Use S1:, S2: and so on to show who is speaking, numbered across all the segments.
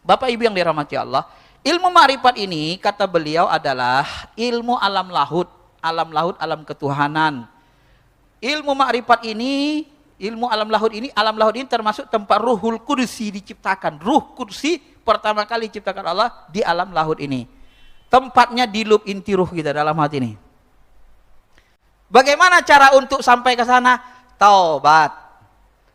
S1: Bapak Ibu yang dirahmati Allah, ilmu ma'rifat ini kata beliau adalah ilmu alam lahud, alam ketuhanan. Ilmu ma'rifat ini, ilmu alam lahud ini termasuk tempat ruhul kursi diciptakan. Ruh kursi pertama kali diciptakan Allah di alam lahud ini. Tempatnya di lub inti ruh kita dalam hati ini. Bagaimana cara untuk sampai ke sana? Taubat.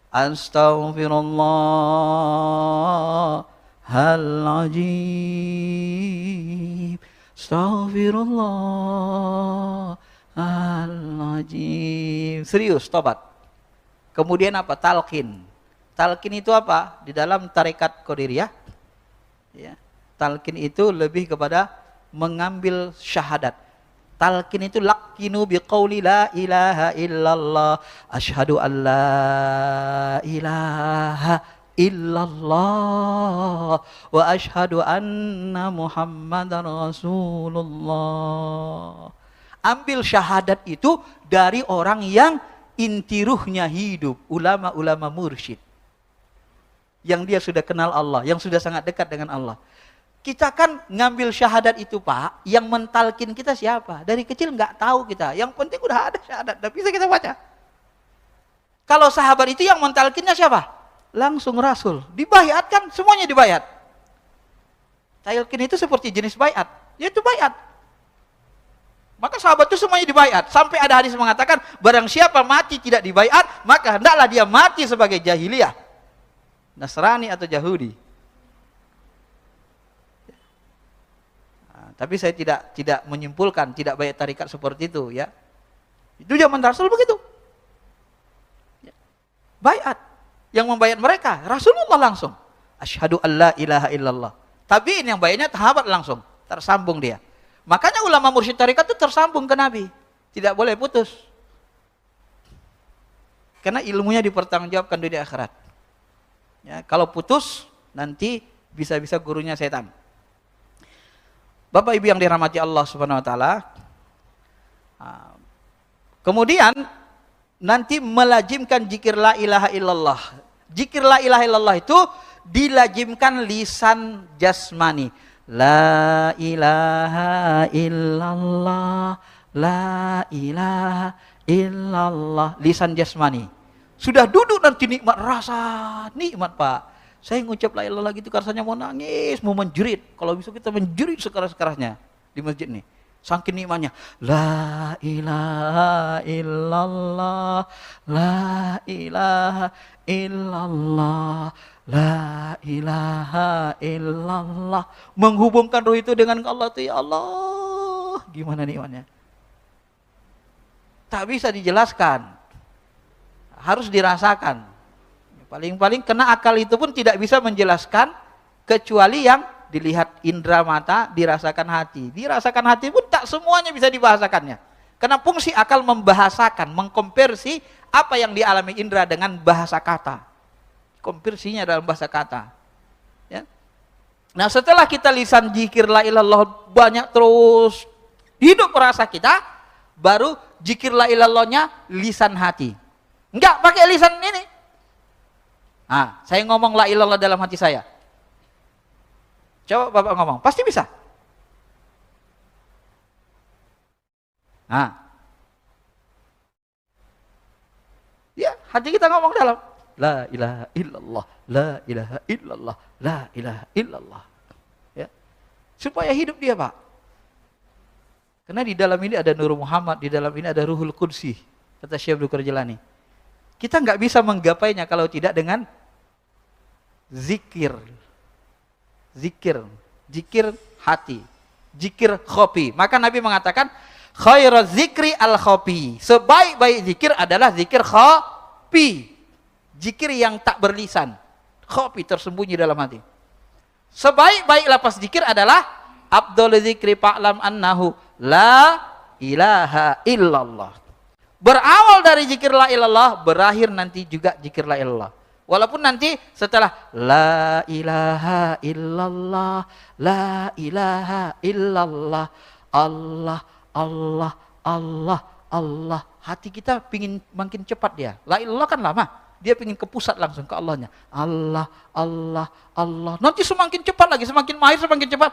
S1: Astaghfirullahaladzim. Astaghfirullahaladzim. Serius, tobat. Kemudian apa? Talqin. Talqin itu apa? Di dalam tarekat Qadiriyah, ya, talqin itu lebih kepada mengambil syahadat. Talqin itu laqinu biqauli la ilaha illallah asyhadu an la ilaha illallah wa asyhadu anna muhammadar rasulullah. Ambil syahadat itu dari orang yang inti ruhnya hidup, ulama-ulama mursyid, yang dia sudah kenal Allah, yang sudah sangat dekat dengan Allah. Kita kan ngambil syahadat itu Pak, yang mentalkin kita siapa? Dari kecil nggak tahu kita, yang penting udah ada syahadat, udah bisa kita baca. Kalau sahabat itu yang mentalkinnya siapa? Langsung Rasul, dibayat kan, semuanya dibayat. Talqin itu seperti jenis bayat, yaitu bayat. Maka sahabat itu semuanya dibayat. Sampai ada hadis mengatakan, barang siapa mati tidak dibayat, maka hendaklah dia mati sebagai jahiliyah, Nasrani atau Yahudi. Tapi saya tidak menyimpulkan, tidak bayat tarikat seperti itu, ya. Itu zaman Rasul begitu. Ya. Bayat. Yang membayat mereka Rasulullah langsung. Asyhadu alla ilaha illallah. Tapi yang bayatnya sahabat langsung, tersambung dia. Makanya ulama mursyid tarikat itu tersambung ke Nabi. Tidak boleh putus. Karena ilmunya dipertanggungjawabkan di akhirat. Ya, kalau putus nanti bisa-bisa gurunya setan. Bapak Ibu yang dirahmati Allah Subhanahu wa taala. Kemudian nanti melajimkan zikir la ilaha illallah. Zikir la ilaha illallah itu dilajimkan lisan jasmani. La ilaha illallah, la ilaha illallah, lisan jasmani. Sudah duduk nanti nikmat, rasa nikmat Pak. Saya ngucap la ilaha illallah gitu rasanya mau nangis, mau menjerit. Kalau bisa kita menjerit sekeras-kerasnya di masjid nih. Saking nikmatnya. La ilaha illallah, la ilaha illallah, la ilaha illallah. Menghubungkan ruh itu dengan Allah itu, ya Allah. Gimana nikmatnya? Tak bisa dijelaskan. Harus dirasakan. Paling-paling kena akal itu pun tidak bisa menjelaskan kecuali yang dilihat indera mata, dirasakan hati. Dirasakan hati pun tak semuanya bisa dibahasakannya. Karena fungsi akal membahasakan, mengkonversi apa yang dialami indera dengan bahasa kata. Konversinya dalam bahasa kata. Ya. Nah setelah kita lisan zikir la ilallah banyak terus hidup rasa kita, baru zikir la ilallahnya lisan hati. Enggak pakai lisan ini. Nah, saya ngomong la ilallah dalam hati saya. Coba Bapak ngomong, pasti bisa. Nah. Ya, hati kita ngomong dalam la ilaha illallah, la ilaha illallah, la ilaha illallah. Ya. Supaya hidup dia, Pak. Karena di dalam ini ada Nur Muhammad, di dalam ini ada Ruhul Qudsi, kata Syekh Abdul Qadir Jilani. Kita nggak bisa menggapainya kalau tidak dengan zikir. Zikir hati, zikir khofi. Maka Nabi mengatakan khairaz zikri al khofi. Sebaik-baik zikir adalah zikir khofi. Zikir yang tak berlisan. Khofi, tersembunyi dalam hati. Sebaik-baik lapas zikir adalah afdhal zikri fa'lam annahu la ilaha illallah. Berawal dari zikir la ilallah, berakhir nanti juga zikir la ilallah. Walaupun nanti setelah la ilaha illallah, la ilaha illallah, Allah, Allah, Allah, Allah. Hati kita pingin makin cepat dia. La ilallah kan lama. dia ingin ke pusat langsung ke Allahnya. Allah, Allah, Allah. Nanti semakin cepat lagi, semakin mahir, semakin cepat.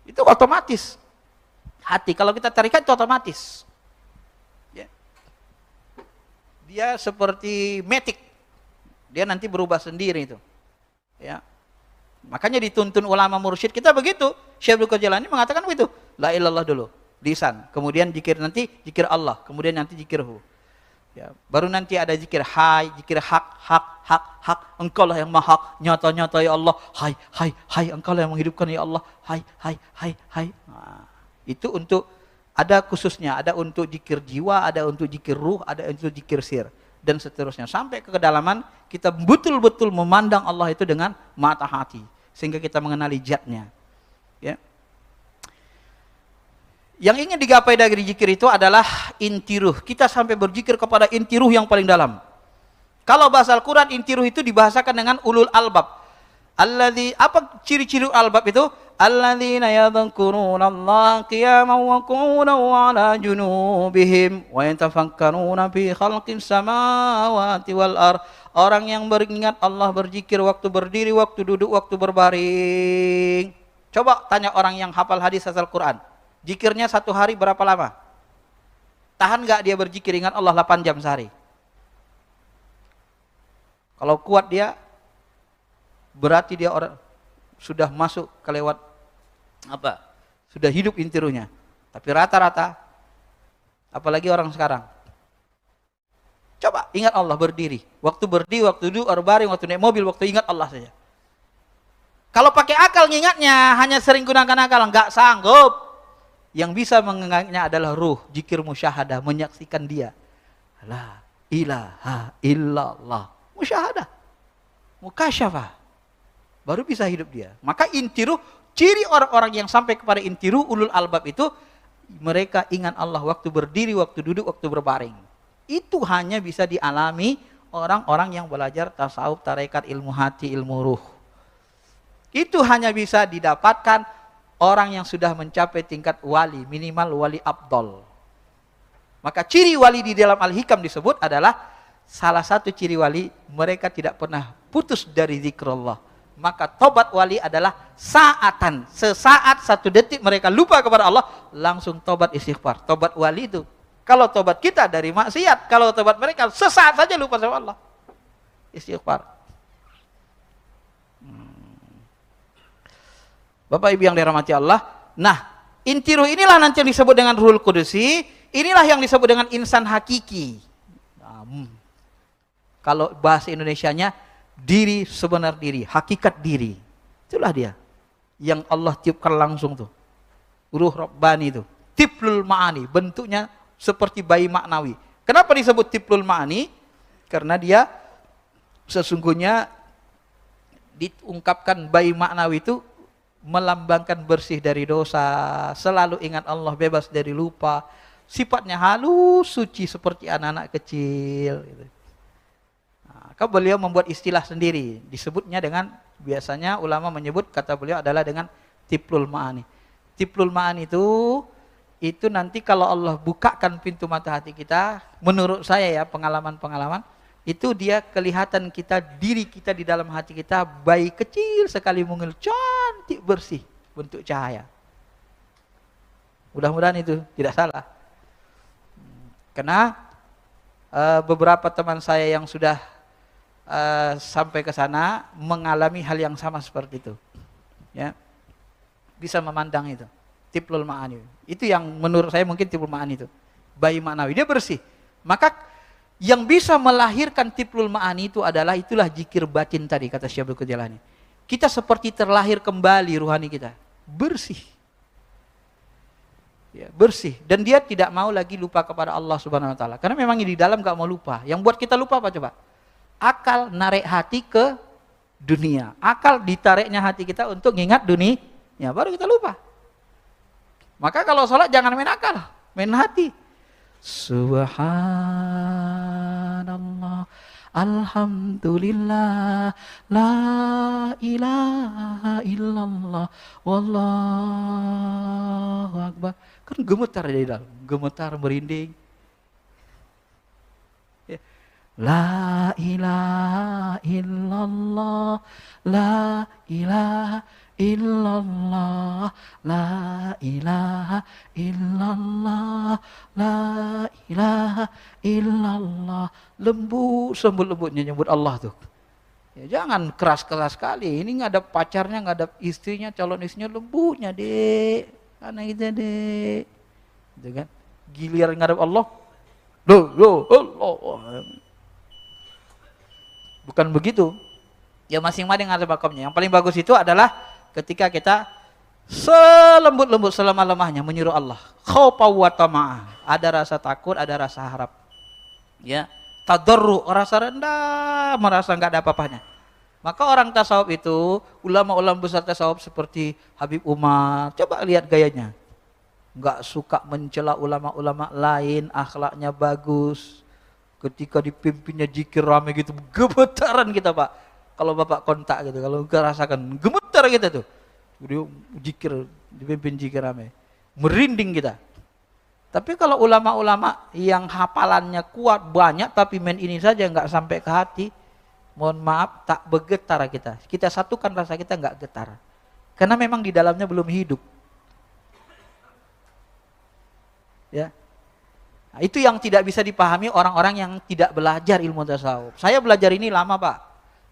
S1: Itu otomatis. Hati kalau kita tarikat itu otomatis. Ya. Dia seperti metik. Dia nanti berubah sendiri itu. Ya. Makanya dituntun ulama mursyid kita begitu. Syekh Abdul Qadir Jailani mengatakan begitu. La ilallah dulu, lisan. Kemudian zikir nanti zikir Allah, kemudian nanti zikirhu. Ya, baru nanti ada zikir hai, zikir hak, hak, hak, hak. Engkau lah yang maha nyata-nyata ya Allah. Hai, hai, hai. Engkau lah yang menghidupkan ya Allah. Hai, hai, hai, hai. Nah, itu untuk ada khususnya, ada untuk zikir jiwa, ada untuk zikir ruh, ada untuk zikir sir dan seterusnya sampai ke kedalaman kita betul-betul memandang Allah itu dengan mata hati sehingga kita mengenali zatnya. Ya. Yang ingin digapai dari zikir itu adalah inti ruh. Kita sampai berzikir kepada inti ruh yang paling dalam. Kalau bahasa Al-Quran inti ruh itu dibahasakan dengan ulul albab. Apa ciri-ciri albab itu? Alladzina yadhkuruna Allah qiyaman wa qu'udan wa 'ala junubihim wa yatafakkaruna fi khalqis samawati wal ardh. Orang yang beringat Allah, berzikir waktu berdiri, waktu duduk, waktu berbaring. Coba tanya orang yang hafal hadis asal Quran. Zikirnya satu hari berapa lama? Tahan gak dia berzikir ingat Allah 8 jam sehari? Kalau kuat dia, berarti dia orang sudah masuk ke lewat apa? Sudah hidup inti ruhnya. Tapi rata-rata, apalagi orang sekarang. Coba ingat Allah berdiri. Waktu berdiri, waktu duduk, berbaring, waktu naik mobil, waktu ingat Allah saja. Kalau pakai akal ngingatnya, hanya sering gunakan akal, nggak sanggup. Yang bisa mengingatnya adalah ruh, zikir musyahadah, menyaksikan dia. La ilaha illallah. Musyahadah. Mukasyafah. Baru bisa hidup dia. Maka inti ruh, ciri orang-orang yang sampai kepada inti ruh, ulul albab itu, mereka ingat Allah waktu berdiri, waktu duduk, waktu berbaring. Itu hanya bisa dialami orang-orang yang belajar tasawuf, tarekat, ilmu hati, ilmu ruh. Itu hanya bisa didapatkan orang yang sudah mencapai tingkat wali, minimal wali abdol. Maka ciri wali di dalam Al-Hikam disebut adalah salah satu ciri wali, mereka tidak pernah putus dari zikrullah. Maka tobat wali adalah saatan, sesaat, 1 detik mereka lupa kepada Allah, langsung tobat istighfar. Tobat wali itu. Kalau tobat kita dari maksiat, kalau tobat mereka sesaat saja lupa sama Allah. Istighfar. Bapak Ibu yang dirahmati Allah. Nah, inti ruh inilah nanti yang disebut dengan Ruhul Qudusi. Inilah yang disebut dengan insan hakiki. Kalau bahasa Indonesianya, diri sebenar diri, hakikat diri. Itulah dia. Yang Allah tiupkan langsung tuh. Ruh Rabbani itu. Tiplul ma'ani. Bentuknya seperti bayi maknawi. Kenapa disebut tiplul ma'ani? Karena dia sesungguhnya diungkapkan bayi maknawi itu melambangkan bersih dari dosa, selalu ingat Allah, bebas dari lupa, sifatnya halus, suci seperti anak-anak kecil. Gitu. Nah, beliau membuat istilah sendiri, disebutnya dengan, biasanya ulama menyebut, kata beliau adalah dengan tiplul ma'ani. Tiplul ma'ani itu nanti kalau Allah bukakan pintu mata hati kita, menurut saya ya, pengalaman-pengalaman, itu dia kelihatan kita, diri kita di dalam hati kita, bayi kecil sekali mungil, cantik bersih, bentuk cahaya. Mudah-mudahan itu tidak salah. Karena beberapa teman saya yang sudah sampai ke sana mengalami hal yang sama seperti itu. Ya, bisa memandang itu. Tiplul ma'ani. Itu yang menurut saya mungkin tiplul ma'ani itu. Bayi maknawi, dia bersih. Maka yang bisa melahirkan tiplul ma'ani itu adalah, itulah zikir batin tadi, kata Syekh Abdul Qadir Jailani. Kita seperti terlahir kembali ruhani kita. Bersih. Ya, bersih. Dan dia tidak mau lagi lupa kepada Allah Subhanahu Wa Taala. Karena memang di dalam gak mau lupa. Yang buat kita lupa apa coba? Akal narik hati ke dunia. Akal ditariknya hati kita untuk ngingat dunia. Ya, baru kita lupa. Maka kalau sholat jangan main akal, main hati. Subhanallah. Alhamdulillah, la ilaha illallah, wallahu akbar. Kan gemetar di dalam, gemetar merinding. Ya. La ilaha illallah, la ilaha illallah, la ilaha illallah, la ilaha illallah. Lembut, lembut-lembutnya nyebut Allah tuh. Ya, jangan keras-keras sekali. Ini ngadap pacarnya, ngadap istrinya, calon istrinya, lembutnya, Dek. Karena kita, Dek. Gitu kan? Giliran ngadap Allah. Loh, Allah. Bukan begitu. Ya masing-masing ada makamnya. Yang paling bagus itu adalah ketika kita selembut-lembut selemah-lemahnya menyuruh Allah. Khaufa wa tama'ah. Ada rasa takut, ada rasa harap. Ya, tadarru, rasa rendah, merasa enggak ada apa-apanya. Maka orang tasawuf itu, ulama-ulama besar tasawuf seperti Habib Umar, coba lihat gayanya. Enggak suka mencela ulama-ulama lain, akhlaknya bagus. Ketika dipimpinnya zikir rame gitu, gemetaran kita, Pak. Kalau Bapak kontak gitu, kalau enggak rasakan, gemetar kita tuh. Dia zikir, dipimpin zikir rame. Merinding kita. Tapi kalau ulama-ulama yang hafalannya kuat, banyak, tapi main ini saja enggak sampai ke hati, mohon maaf, tak bergetar kita. Kita satukan rasa kita enggak getar. Karena memang di dalamnya belum hidup. Ya. Nah, itu yang tidak bisa dipahami orang-orang yang tidak belajar ilmu tasawuf. Saya belajar ini lama, Pak.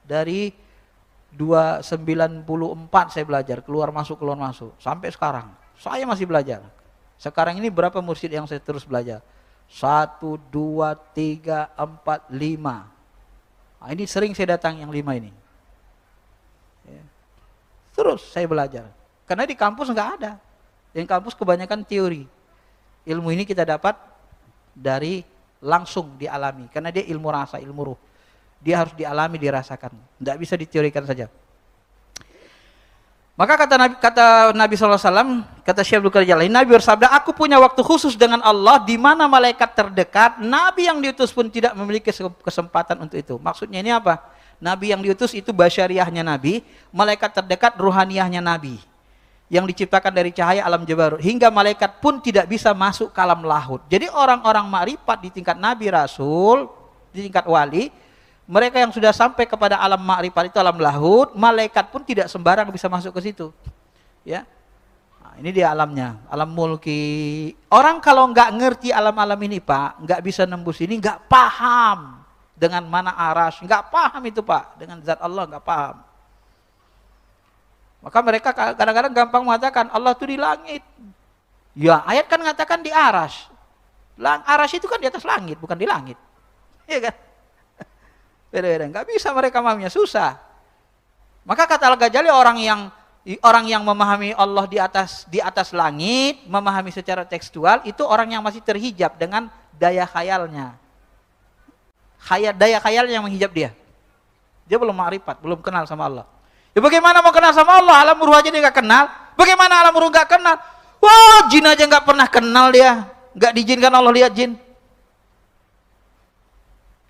S1: Dari 294 saya belajar, keluar masuk sampai sekarang. Saya masih belajar. Sekarang ini berapa mursyid yang saya terus belajar? 1, 2, 3, 4, 5. Nah, ini sering saya datang yang 5 ini. Ya. Terus saya belajar. Karena di kampus nggak ada. Di kampus kebanyakan teori. Ilmu ini kita dapat dari langsung dialami. Karena dia ilmu rasa, ilmu ruh. Dia harus dialami, dirasakan. Tidak bisa diteorikan saja. Maka kata Nabi SAW, kata Syekh Abdul Qadir Jailani, Nabi bersabda, aku punya waktu khusus dengan Allah di mana malaikat terdekat, Nabi yang diutus pun tidak memiliki kesempatan untuk itu. Maksudnya ini apa? Nabi yang diutus itu basyariahnya Nabi, malaikat terdekat ruhaniyahnya Nabi. Yang diciptakan dari cahaya alam jabarut. Hingga malaikat pun tidak bisa masuk ke alam lahut. Jadi orang-orang makrifat di tingkat Nabi Rasul, di tingkat wali, mereka yang sudah sampai kepada alam makrifat itu alam lahut, malaikat pun tidak sembarang bisa masuk ke situ. Ya. Nah, ini dia alamnya, alam mulki. Orang kalau nggak ngerti alam-alam ini, Pak, nggak bisa nembus ini, nggak paham dengan mana arasy, nggak paham itu, Pak, dengan zat Allah nggak paham. Maka mereka kadang-kadang gampang mengatakan Allah itu di langit. Ya, ayat kan mengatakan di arasy. Arasy itu kan di atas langit, bukan di langit. Iya kan? Beda-beda, nggak bisa mereka memahaminya, susah. Maka kata Al-Ghazali orang yang memahami Allah di atas langit, memahami secara tekstual, itu orang yang masih terhijab dengan daya khayalnya. Daya khayal yang menghijab dia. Dia belum ma'rifat, belum kenal sama Allah. Ya bagaimana mau kenal sama Allah? Alam ruh aja dia nggak kenal. Bagaimana alam ruh nggak kenal? Wah, jin aja nggak pernah kenal dia. Nggak diizinkan Allah lihat jin.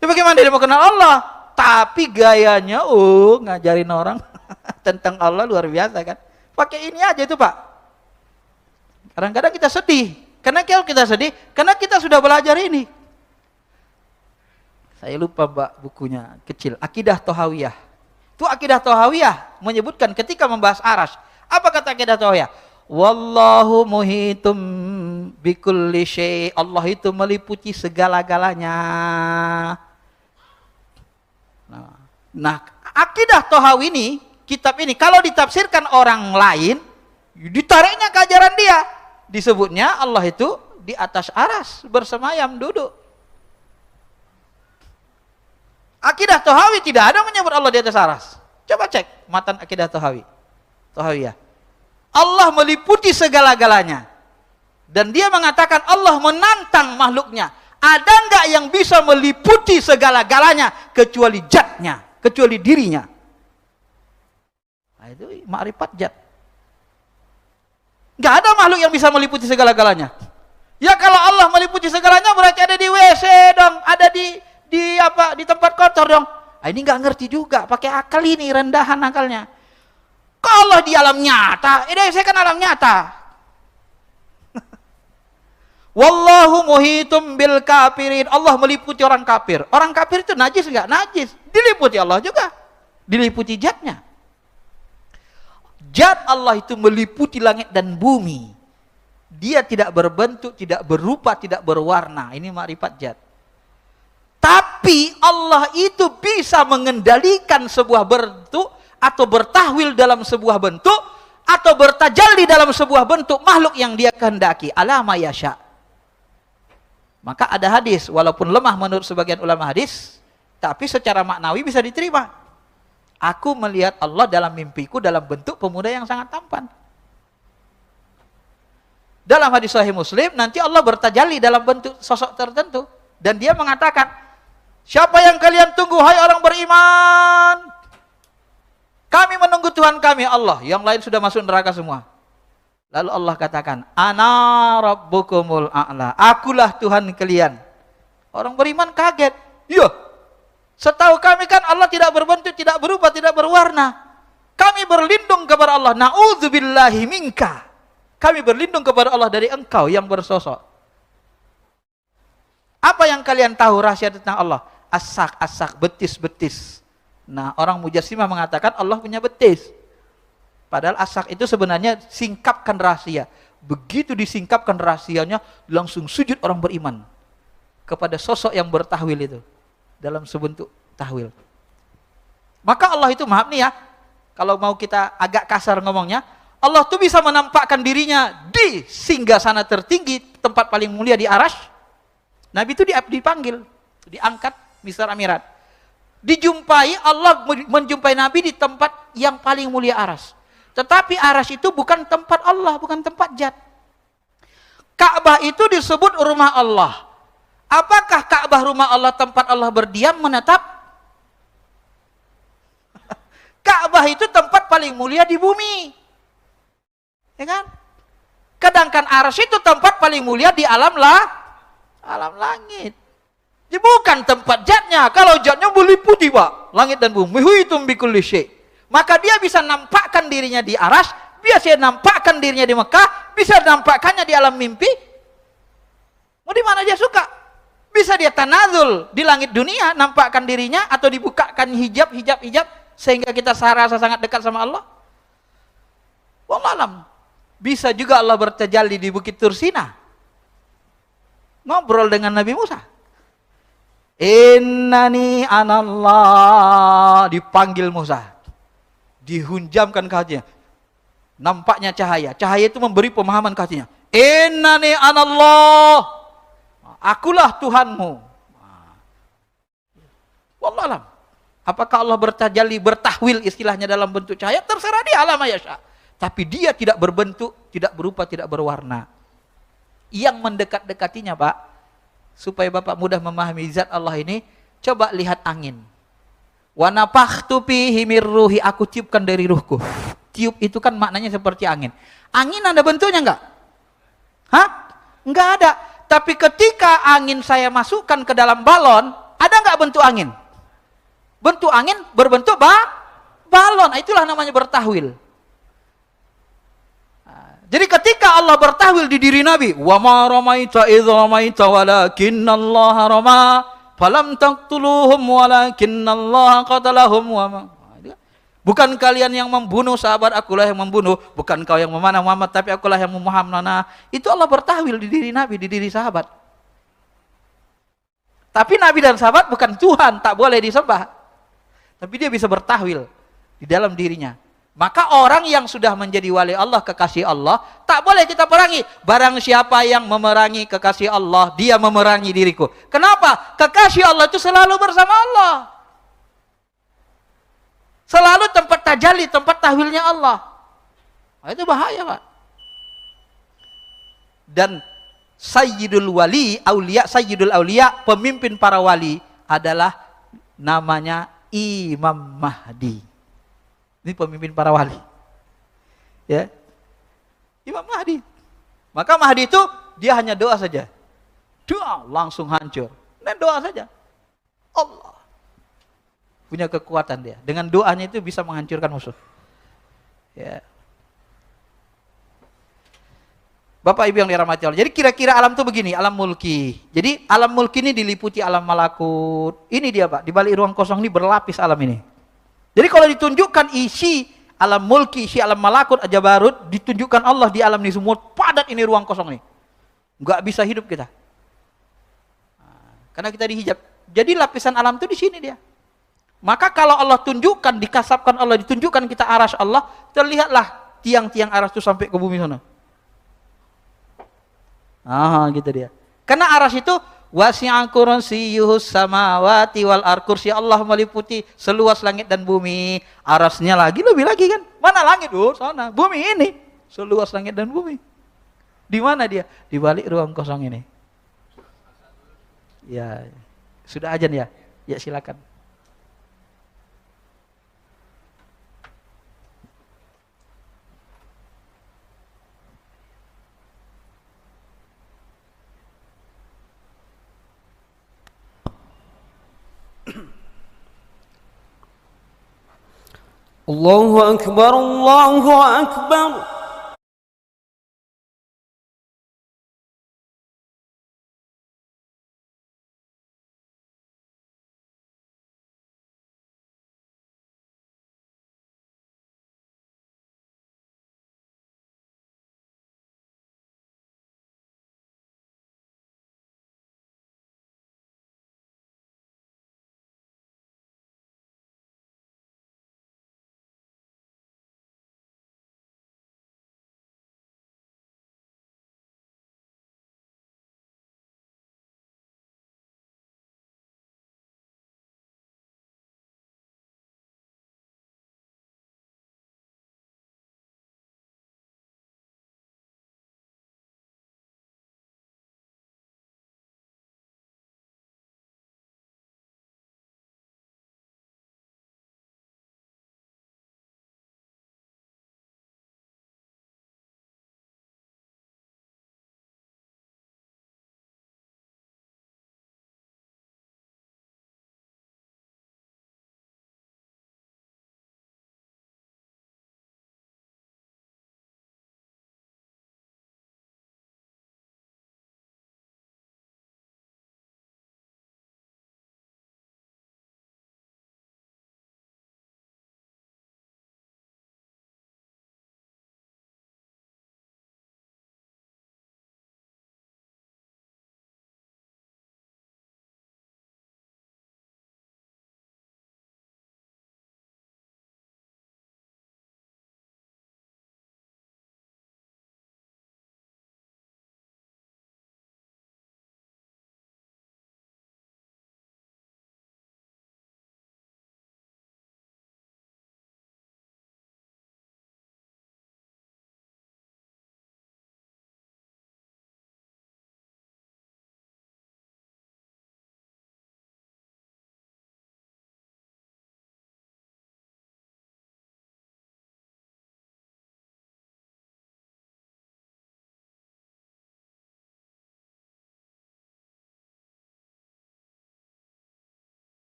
S1: Ya bagaimana dia mau kenal Allah? Tapi gayanya, ngajarin orang tentang Allah luar biasa kan. Pakai ini aja itu, Pak. Kadang-kadang kita sedih. Karena kalau kita sedih, karena kita sudah belajar ini. Saya lupa, Mbak, bukunya kecil. Akidah Thahawiyah. Itu Akidah Thahawiyah menyebutkan ketika membahas arasy. Apa kata Akidah Thahawiyah? Wallahu muhitum bikulli syai'. Allah itu meliputi segala-galanya. Nah, Akidah Thahawi ini, kitab ini, kalau ditafsirkan orang lain, ditariknya ke ajaran dia. Disebutnya Allah itu di atas arasy, bersemayam, duduk. Akidah Thahawi tidak ada menyebut Allah di atas arasy. Coba cek matan Akidah Thahawiyah. Allah meliputi segala-galanya. Dan dia mengatakan Allah menantang makhluknya. Ada enggak yang bisa meliputi segala-galanya kecuali zatnya, kecuali dirinya? Nah, itu ma'rifat zat. Enggak ada makhluk yang bisa meliputi segala-galanya. Ya kalau Allah meliputi segalanya berarti ada di WC dong, ada di tempat kotor. kotor dong. Ini nggak ngerti juga, pakai akal ini, rendahan akalnya. Kalau di alam nyata, saya kan alam nyata. Wallahu muhitum bil kafirin. Allah meliputi orang kafir. Orang kafir itu najis enggak? Najis. Diliputi Allah juga. Diliputi zatnya. Zat Allah itu meliputi langit dan bumi. Dia tidak berbentuk, tidak berupa, tidak berwarna. Ini makrifat zat. Tapi Allah itu bisa mengendalikan sebuah bentuk atau bertahwil dalam sebuah bentuk atau bertajalli dalam sebuah bentuk makhluk yang dia kehendaki. Ala ma yasha. Maka ada hadis, walaupun lemah menurut sebagian ulama hadis, tapi secara maknawi bisa diterima. Aku melihat Allah dalam mimpiku dalam bentuk pemuda yang sangat tampan. Dalam hadis Sahih Muslim, nanti Allah bertajalli dalam bentuk sosok tertentu. Dan dia mengatakan, siapa yang kalian tunggu, hai orang beriman? Kami menunggu Tuhan kami, Allah. Yang lain sudah masuk neraka semua. Lalu Allah katakan, ana rabbukumul a'la. Akulah Tuhan kalian. Orang beriman kaget. Iya. Setahu kami kan Allah tidak berbentuk, tidak berubah, tidak berwarna. Kami berlindung kepada Allah. Na'udzubillahi minka. Kami berlindung kepada Allah dari engkau yang bersosok. Apa yang kalian tahu rahasia tentang Allah? Asak, betis. Nah, orang Mujassimah mengatakan Allah punya betis. Padahal asak itu sebenarnya singkapkan rahasia. Begitu disingkapkan rahasianya, langsung sujud orang beriman kepada sosok yang bertahwil itu. Dalam sebentuk tahwil. Maka Allah itu maaf nih ya, kalau mau kita agak kasar ngomongnya, Allah tuh bisa menampakkan dirinya di singgasana tertinggi, tempat paling mulia di Arasy. Nabi itu dipanggil, diangkat Misar Amirat. Dijumpai, Allah menjumpai Nabi di tempat yang paling mulia Arasy. Tetapi Arasy itu bukan tempat Allah, bukan tempat zat. Ka'bah itu disebut rumah Allah. Apakah Ka'bah rumah Allah, tempat Allah berdiam, menetap? Ka'bah itu tempat paling mulia di bumi. Ya kan? Sedangkan Arasy itu tempat paling mulia di alam langit. Jadi bukan tempat zatnya. Kalau zatnya meliputi, Pak, langit dan bumi. Muhitum bikulli syai'. Maka dia bisa nampakkan dirinya di Arasy, bisa nampakkan dirinya di Mekah, bisa nampakkannya di alam mimpi. Mau di mana dia suka. Bisa dia tanazul di langit dunia, nampakkan dirinya, atau dibukakan hijab sehingga kita rasa sangat dekat sama Allah. Wallahualam. Bisa juga Allah bertajalli di Bukit Tursina. Ngobrol dengan Nabi Musa. Innani anallah, dipanggil Musa. Dihunjamkan ke hatinya. Nampaknya cahaya. Cahaya itu memberi pemahaman ke hatinya. Innani anallah. Akulah Tuhanmu. Wallahualam. Apakah Allah bertajalli, bertahwil istilahnya dalam bentuk cahaya? Terserah dia, ala ma yasha. Tapi dia tidak berbentuk, tidak berupa, tidak berwarna. Yang mendekat-dekatinya, Pak, supaya Bapak mudah memahami zat Allah ini, coba lihat angin. Wa nafakhtu fihi mir ruhi, aku tiupkan dari ruhku. Tiup itu kan maknanya seperti angin. Angin ada bentuknya enggak? Hah? Enggak ada. Tapi ketika angin saya masukkan ke dalam balon, ada enggak bentuk angin? Bentuk angin berbentuk balon. Itulah namanya bertahwil. Jadi ketika Allah bertahwil di diri Nabi, wa ma ramaita idz ramaita walakinnallaha rama. Falam taqtuluhum walakinnallaha qatalahum wa ma. Bukan kalian yang membunuh sahabat, akulah yang membunuh. Bukan kau yang memanah Muhammad, tapi akulah yang memanah. Itu Allah bertahwil di diri Nabi, di diri sahabat. Tapi Nabi dan sahabat bukan Tuhan, tak boleh disembah. Tapi dia bisa bertahwil di dalam dirinya. Maka orang yang sudah menjadi wali Allah, kekasih Allah, tak boleh kita perangi. Barang siapa yang memerangi kekasih Allah, dia memerangi diriku. Kenapa? Kekasih Allah itu selalu bersama Allah. Selalu tempat tajalli, tempat tahwilnya Allah. Nah, itu bahaya, Pak. Dan Sayyidul Wali, Sayyidul Aulia, pemimpin para wali adalah namanya Imam Mahdi. Ini pemimpin para wali. Ya. Imam Mahdi. Maka Mahdi itu dia hanya doa saja. Doa langsung hancur. Dan doa saja. Allah. punya kekuatan dia. Dengan doanya itu bisa menghancurkan musuh. Ya. Bapak Ibu yang dirahmati Allah. Jadi kira-kira alam itu begini, alam mulki. Jadi alam mulki ini diliputi alam malakut. Ini dia Pak, di balik ruang kosong ini berlapis alam ini. Jadi kalau ditunjukkan isi alam mulki, isi alam malakut, jabarut, ditunjukkan Allah di alam ini semua, padat ini ruang kosong ini. Nggak bisa hidup kita. Karena kita dihijab. Jadi lapisan alam itu di sini dia. Maka kalau Allah tunjukkan, dikasapkan Allah, ditunjukkan kita arasy Allah, terlihatlah tiang-tiang arasy itu sampai ke bumi sana. Gitu dia. Karena arasy itu wasi'a kursiyyuhus samawati wal ardh, kursi Allah meliputi seluas langit dan bumi. Arasnya lagi lebih lagi kan. Mana langit? Sana. Bumi ini seluas langit dan bumi. Di mana dia? Di balik ruang kosong ini. Ya. Sudah azan ya? Ya silakan.
S2: Allahu Akbar, Allahu Akbar.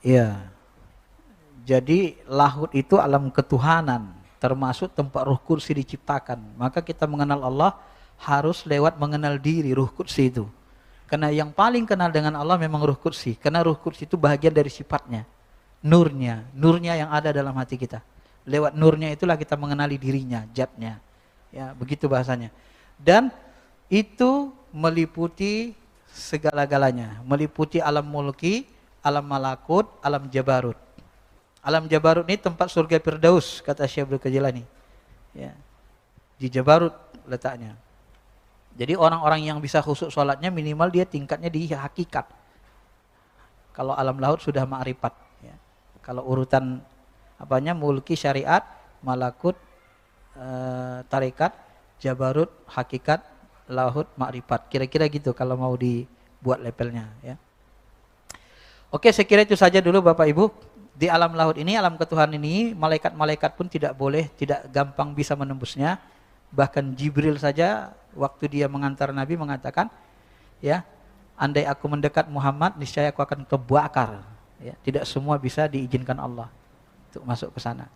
S1: Iya. Jadi lahut itu alam ketuhanan, termasuk tempat ruh kursi diciptakan. Maka kita mengenal Allah harus lewat mengenal diri ruh kursi itu. Karena yang paling kenal dengan Allah memang ruh kursi. Karena ruh kursi itu bahagian dari sifatnya, nurnya yang ada dalam hati kita. Lewat nurnya itulah kita mengenali dirinya, zatnya. Ya, begitu bahasanya. Dan itu meliputi segala-galanya, meliputi alam mulki, alam malakut, alam jabarut. Alam jabarut ini tempat surga Firdaus, kata Syekh Abdul Qadir. Ya. Di Jabarut letaknya. Jadi orang-orang yang bisa khusyuk sholatnya minimal dia tingkatnya di hakikat. Kalau alam laut sudah ma'rifat. Ya. Kalau urutan apanya mulki syariat, malakut, tarekat, jabarut, hakikat, laut, ma'rifat. Kira-kira gitu kalau mau dibuat levelnya. Ya. Oke, saya kira itu saja dulu Bapak Ibu. Di alam laut ini, alam ketuhanan ini, malaikat-malaikat pun tidak boleh, tidak gampang bisa menembusnya. Bahkan Jibril saja waktu dia mengantar Nabi mengatakan, ya, andai aku mendekat Muhammad, niscaya aku akan kebakar. Ya, tidak semua bisa diizinkan Allah untuk masuk ke sana.